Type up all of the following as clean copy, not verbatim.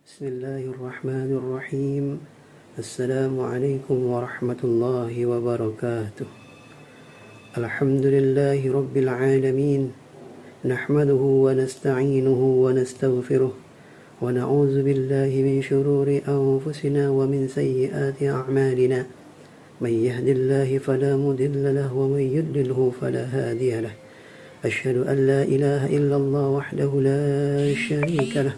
بسم الله الرحمن الرحيم. السلام عليكم ورحمة الله وبركاته. الحمد لله رب العالمين، نحمده ونستعينه ونستغفره ونعوذ بالله من شرور أنفسنا ومن سيئات أعمالنا، من يهد الله فلا مضل له ومن يضلله فلا هادي له. أشهد أن لا إله إلا الله وحده لا شريك له،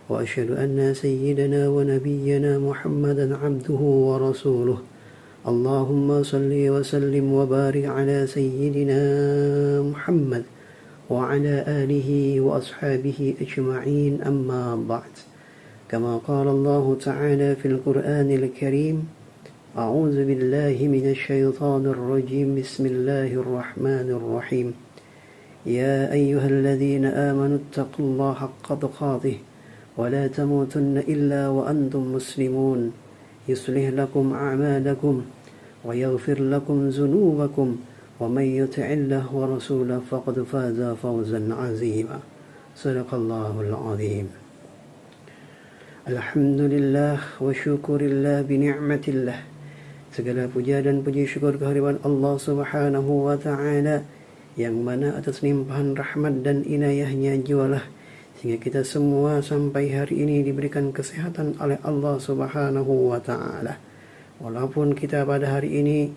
وأشهد أن سيدنا ونبينا محمدا عبده ورسوله. اللهم صل وسلم وبارك على سيدنا محمد وعلى آله وأصحابه أجمعين، أما بعد. كما قال الله تعالى في القرآن الكريم: أعوذ بالله من الشيطان الرجيم، بسم الله الرحمن الرحيم. يا أيها الذين آمنوا اتقوا الله حق تقاته ولا تموتن إلا وأنتم مسلمون، يصلح لكم أعمالكم ويغفر لكم ذنوبكم، ومن يطع الله ورسوله فقد فاز فوزا عظيما. صدق الله العظيم. Alhamdulillah wa syukurillah bi ni'matillah. Segala puja dan puji syukur kehadiran Allah Subhanahu wa ta'ala, yang mana atas limpahan rahmat dan inayahnya jualah sehingga kita semua sampai hari ini diberikan kesehatan oleh Allah Subhanahu wa ta'ala. Walaupun kita pada hari ini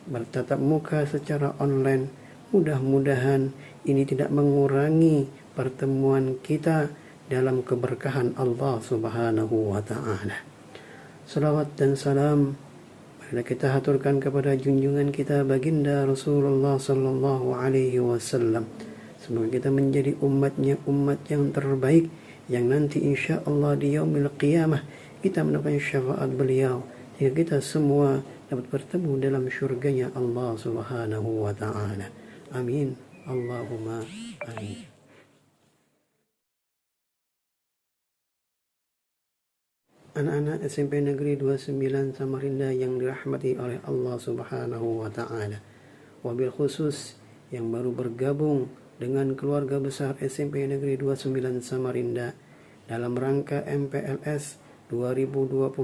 bertatap muka secara online, mudah-mudahan ini tidak mengurangi pertemuan kita dalam keberkahan Allah Subhanahu wa ta'ala. Salawat dan salam marilah kita haturkan kepada junjungan kita baginda Rasulullah sallallahu alaihi wasallam. Semoga kita menjadi umatnya, umat yang terbaik, yang nanti insya Allah di yaumil qiyamah kita mendapatkan syafaat beliau, sehingga kita semua dapat bertemu dalam syurganya Allah Subhanahu wa ta'ala. Amin. Allahumma amin. Anak-anak SMP Negeri 29 Samarinda yang dirahmati oleh Allah Subhanahu wa ta'ala, wabil khusus yang baru bergabung dengan keluarga besar SMP Negeri 29 Samarinda dalam rangka MPLS 2021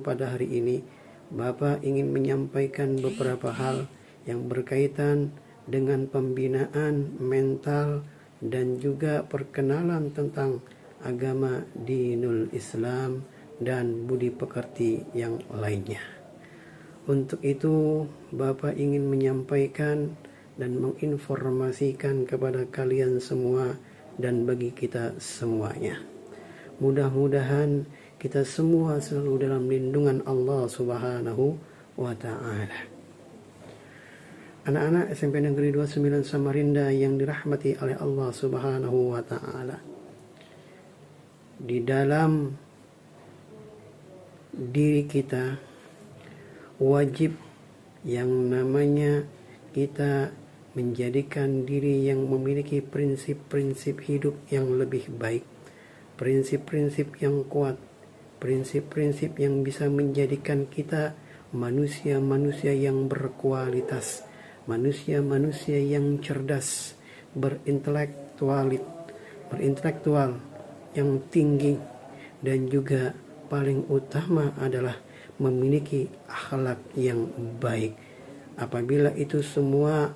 pada hari ini, Bapak ingin menyampaikan beberapa hal yang berkaitan dengan pembinaan mental dan juga perkenalan tentang agama dinul Islam dan budi pekerti yang lainnya. Untuk itu, Bapak ingin menyampaikan dan menginformasikan kepada kalian semua dan bagi kita semuanya. Mudah-mudahan kita semua selalu dalam lindungan Allah Subhanahu wa ta'ala. Anak-anak SMP Negeri 29 Samarinda yang dirahmati oleh Allah Subhanahu wa ta'ala, di dalam diri kita wajib yang namanya kita menjadikan diri yang memiliki prinsip-prinsip hidup yang lebih baik, prinsip-prinsip yang kuat, prinsip-prinsip yang bisa menjadikan kita manusia-manusia yang berkualitas, manusia-manusia yang cerdas, berintelektual yang tinggi, dan juga paling utama adalah memiliki akhlak yang baik. Apabila itu semua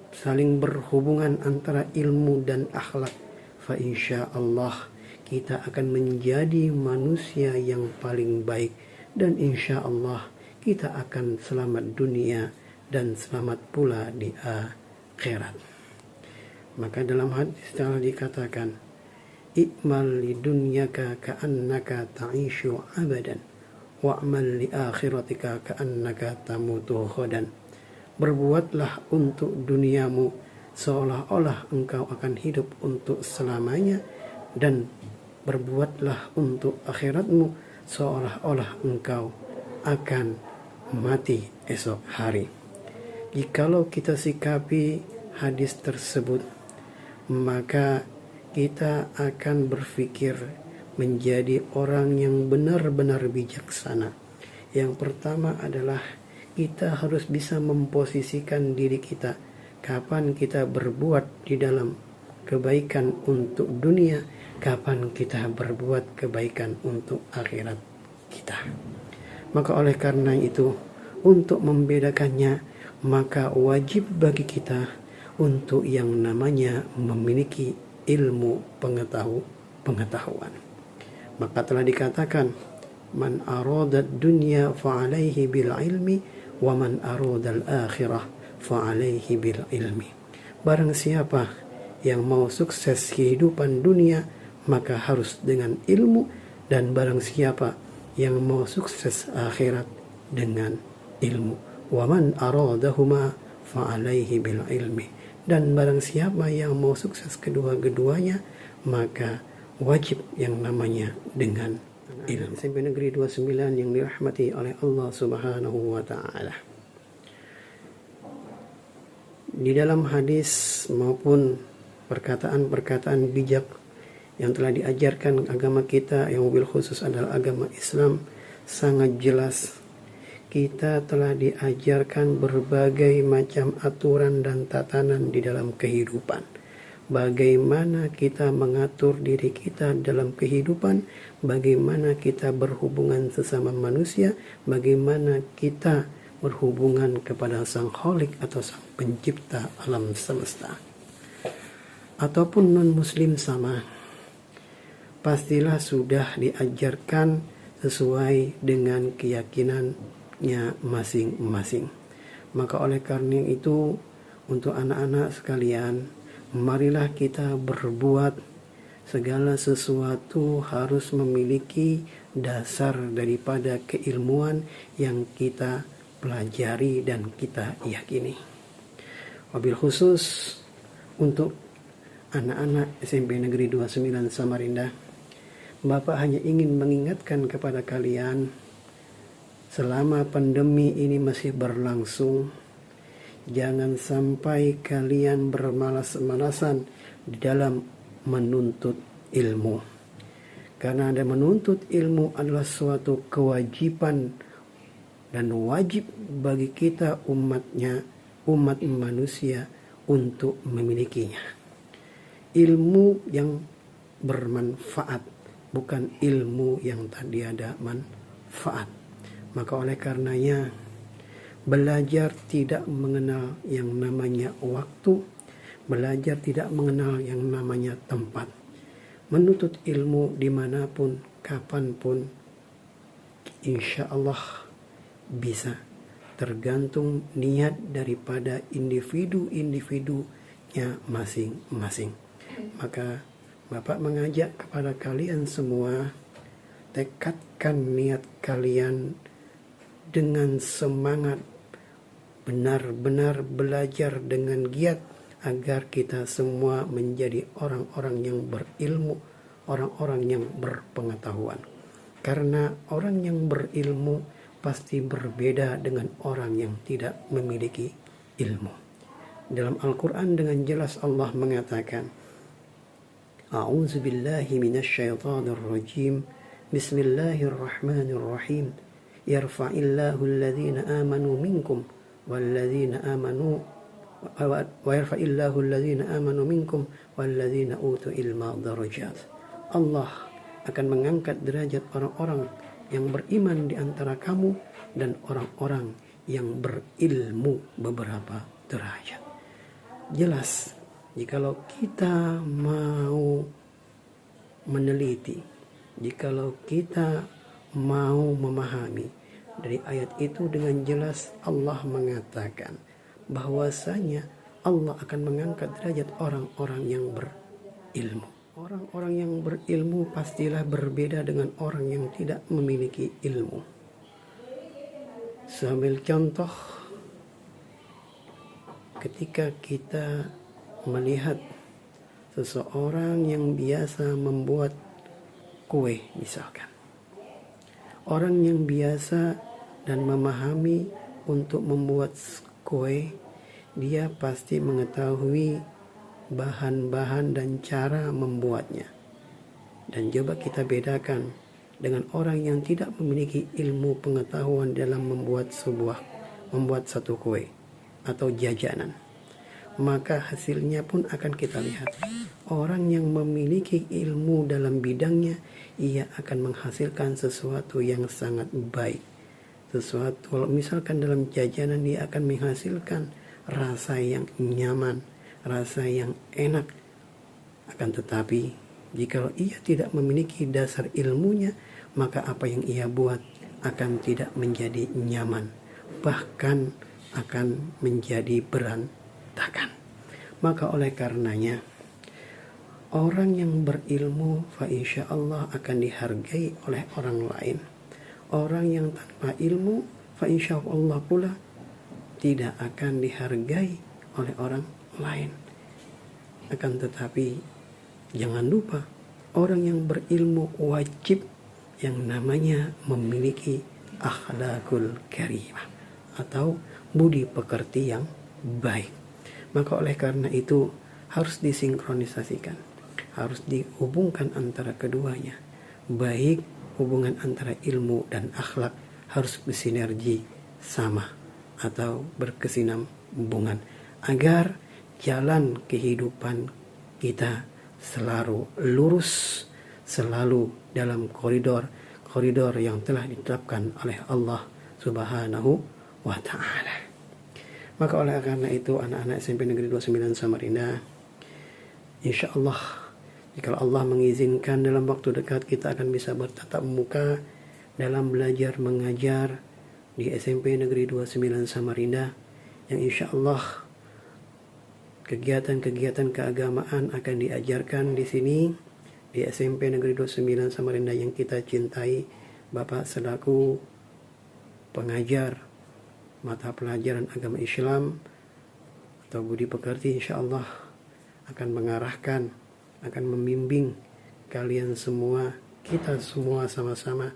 saling berhubungan antara ilmu dan akhlak, fa insya Allah kita akan menjadi manusia yang paling baik, dan insya Allah kita akan selamat dunia dan selamat pula di akhirat. Maka dalam hadis telah dikatakan, i'mal li dunyaka ka'annaka ta'ishu abadan wa'mal li akhiratika ka'annaka tamutu ghadan. Berbuatlah untuk duniamu seolah-olah engkau akan hidup untuk selamanya, dan berbuatlah untuk akhiratmu seolah-olah engkau akan mati esok hari. Jikalau kita sikapi hadis tersebut, maka kita akan berpikir menjadi orang yang benar-benar bijaksana. Yang pertama adalah kita harus bisa memposisikan diri kita kapan kita berbuat di dalam kebaikan untuk dunia kapan kita berbuat kebaikan untuk akhirat kita. Maka oleh karena itu, untuk membedakannya, maka wajib bagi kita untuk yang namanya memiliki ilmu pengetahuan. Maka telah dikatakan, man arada dunya fa'alaihi bil ilmi wa man arada al-akhirah fa'alaihi bil ilmi. Barang siapa yang mau sukses kehidupan dunia, maka harus dengan ilmu, dan barang siapa yang mau sukses akhirat dengan ilmu. Wa man aradahuma fa'alaihi bil ilmi. Dan barang siapa yang mau sukses kedua-keduanya, maka wajib yang namanya dengan ilmu. SMP Negeri 29 yang dirahmati oleh Allah Subhanahu wa taala. Di dalam hadis maupun perkataan-perkataan bijak yang telah diajarkan agama kita, yang mobil khusus adalah agama Islam, sangat jelas kita telah diajarkan berbagai macam aturan dan tatanan di dalam kehidupan. Bagaimana kita mengatur diri kita dalam kehidupan, bagaimana kita berhubungan sesama manusia, bagaimana kita berhubungan kepada Sang Khalik atau Sang Pencipta alam semesta. Ataupun non-muslim sama, pastilah sudah diajarkan sesuai dengan keyakinannya masing-masing. Maka oleh karena itu, untuk anak-anak sekalian, marilah kita berbuat segala sesuatu harus memiliki dasar daripada keilmuan yang kita pelajari dan kita yakini. Wabil khusus untuk anak-anak SMP Negeri 29 Samarinda, Bapak hanya ingin mengingatkan kepada kalian, selama pandemi ini masih berlangsung, jangan sampai kalian bermalas-malasan di dalam menuntut ilmu. Karena ada menuntut ilmu adalah suatu kewajiban dan wajib bagi kita umat manusia untuk memilikinya. Ilmu yang bermanfaat, bukan ilmu yang tak ada manfaat. Maka oleh karenanya, belajar tidak mengenal yang namanya waktu, belajar tidak mengenal yang namanya tempat. Menuntut ilmu dimanapun, kapanpun, insya Allah bisa, tergantung niat daripada individu-individunya masing-masing. Maka Bapak mengajak kepada kalian semua, tekadkan niat kalian dengan semangat, benar-benar belajar dengan giat, agar kita semua menjadi orang-orang yang berilmu, orang-orang yang berpengetahuan. Karena orang yang berilmu pasti berbeda dengan orang yang tidak memiliki ilmu. Dalam Al-Quran dengan jelas Allah mengatakan, A'udzu billahi minasyaitonir rajim. Bismillahirrahmanirrahim. Yarfa'illahu alladhina amanu minkum walladzina amanu wa yarfa'illahu alladhina amanu minkum walladzina utul ilma darajat. Allah akan mengangkat derajat orang-orang yang beriman di antara kamu dan orang-orang yang berilmu beberapa derajat. Jelas, jikalau kita mau meneliti, jikalau kita mau memahami dari ayat itu, dengan jelas Allah mengatakan bahwasanya Allah akan mengangkat derajat orang-orang yang berilmu. Orang-orang yang berilmu pastilah berbeda dengan orang yang tidak memiliki ilmu. Sambil contoh, ketika kita melihat seseorang yang biasa membuat kue misalkan, orang yang biasa dan memahami untuk membuat kue, dia pasti mengetahui bahan-bahan dan cara membuatnya. Dan coba kita bedakan dengan orang yang tidak memiliki ilmu pengetahuan dalam membuat satu kue atau jajanan. maka hasilnya pun akan kita lihat. Orang yang memiliki ilmu dalam bidangnya, ia akan menghasilkan sesuatu yang sangat baik. Sesuatu, kalau misalkan dalam jajanan dia akan menghasilkan rasa yang nyaman, rasa yang enak. Akan tetapi, jika ia tidak memiliki dasar ilmunya, maka apa yang ia buat akan tidak menjadi nyaman, bahkan akan menjadi berantakan. Maka oleh karenanya, orang yang berilmu fa insya Allah akan dihargai oleh orang lain. Orang yang tanpa ilmu fa insya Allah pula tidak akan dihargai oleh orang lain. Akan tetapi jangan lupa, orang yang berilmu wajib yang namanya memiliki akhlakul karimah atau budi pekerti yang baik. Maka oleh karena itu harus disinkronisasikan, harus dihubungkan antara keduanya. Baik hubungan antara ilmu dan akhlak harus bersinergi sama atau berkesinambungan agar jalan kehidupan kita selalu lurus, selalu dalam koridor yang telah ditetapkan oleh Allah Subhanahu wa ta'ala. Maka oleh karena itu anak-anak SMP Negeri 29 Samarinda, insya Allah jika Allah mengizinkan dalam waktu dekat kita akan bisa bertatap muka dalam belajar mengajar di SMP Negeri 29 Samarinda, yang insya Allah kegiatan-kegiatan keagamaan akan diajarkan di sini di SMP Negeri 29 Samarinda yang kita cintai. Bapak selaku pengajar mata pelajaran agama Islam atau budi pekerti insya Allah akan mengarahkan, akan membimbing kalian semua, kita semua sama-sama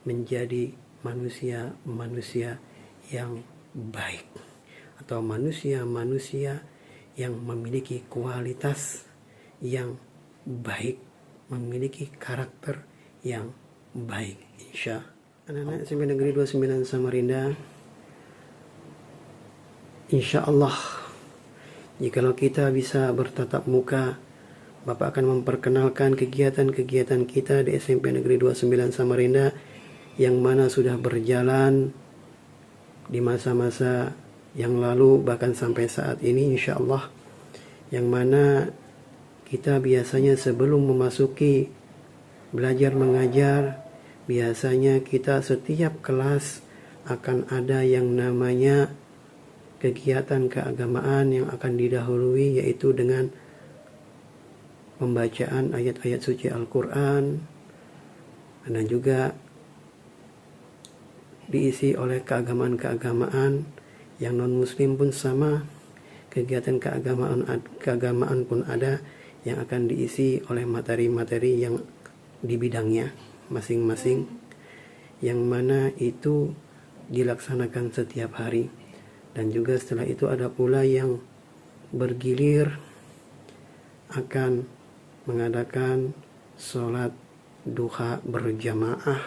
menjadi manusia-manusia yang baik atau manusia-manusia yang memiliki kualitas yang baik, memiliki karakter yang baik. Insya anak-anak SMP Negeri 29 Samarinda, insya Allah jikalau kita bisa bertatap muka, Bapak akan memperkenalkan kegiatan-kegiatan kita di SMP Negeri 29 Samarinda yang mana sudah berjalan di masa-masa yang lalu bahkan sampai saat ini insya Allah, yang mana kita biasanya sebelum memasuki belajar mengajar, biasanya kita setiap kelas akan ada yang namanya kegiatan keagamaan yang akan didahului, yaitu dengan pembacaan ayat-ayat suci Al-Quran, dan juga diisi oleh keagamaan-keagamaan yang non-muslim pun sama. Kegiatan keagamaan pun ada yang akan diisi oleh materi-materi yang di bidangnya masing-masing, yang mana itu dilaksanakan setiap hari. Dan juga setelah itu ada pula yang bergilir akan mengadakan sholat duha berjamaah,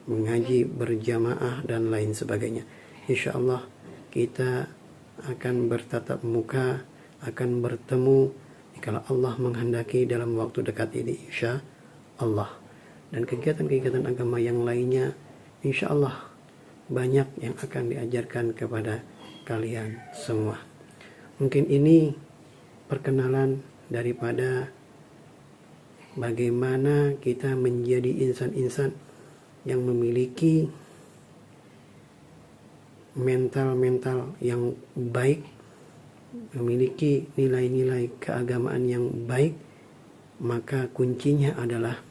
mengaji berjamaah dan lain sebagainya. Insya Allah kita akan bertatap muka, akan bertemu jika Allah menghendaki dalam waktu dekat ini insya Allah. Dan kegiatan-kegiatan agama yang lainnya insya Allah banyak yang akan diajarkan kepada kalian semua. Mungkin ini perkenalan daripada bagaimana kita menjadi insan-insan yang memiliki mental yang baik, memiliki nilai-nilai keagamaan yang baik. Maka kuncinya adalah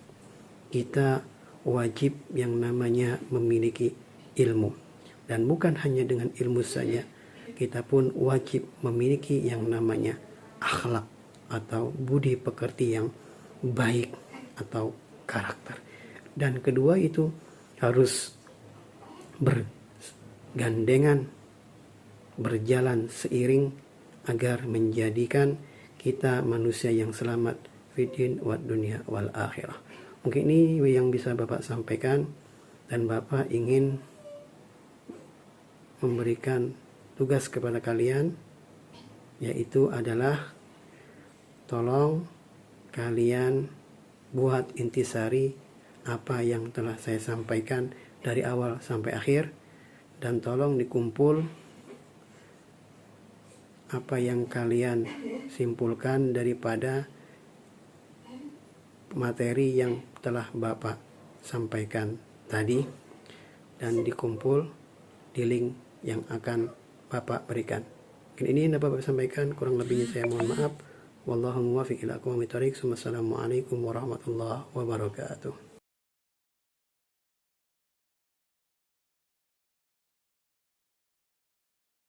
kita wajib yang namanya memiliki ilmu. Dan bukan hanya dengan ilmu saja, kita pun wajib memiliki yang namanya akhlak atau budi pekerti yang baik atau karakter. Dan kedua itu harus bergandengan, berjalan seiring agar menjadikan kita manusia yang selamat fid wa dunia wal akhirah. Mungkin ini yang bisa Bapak sampaikan, dan Bapak ingin memberikan tugas kepada kalian yaitu adalah tolong kalian buat intisari apa yang telah saya sampaikan dari awal sampai akhir, dan tolong dikumpul apa yang kalian simpulkan daripada materi yang telah Bapak sampaikan tadi, dan dikumpul di link yang akan Bapak berikan. Mungkin ini yang dapat Bapak sampaikan, kurang lebihnya saya mohon maaf. Wallahu muwaffiq ila aqwamit thoriq. Wassalamualaikum warahmatullahi wabarakatuh.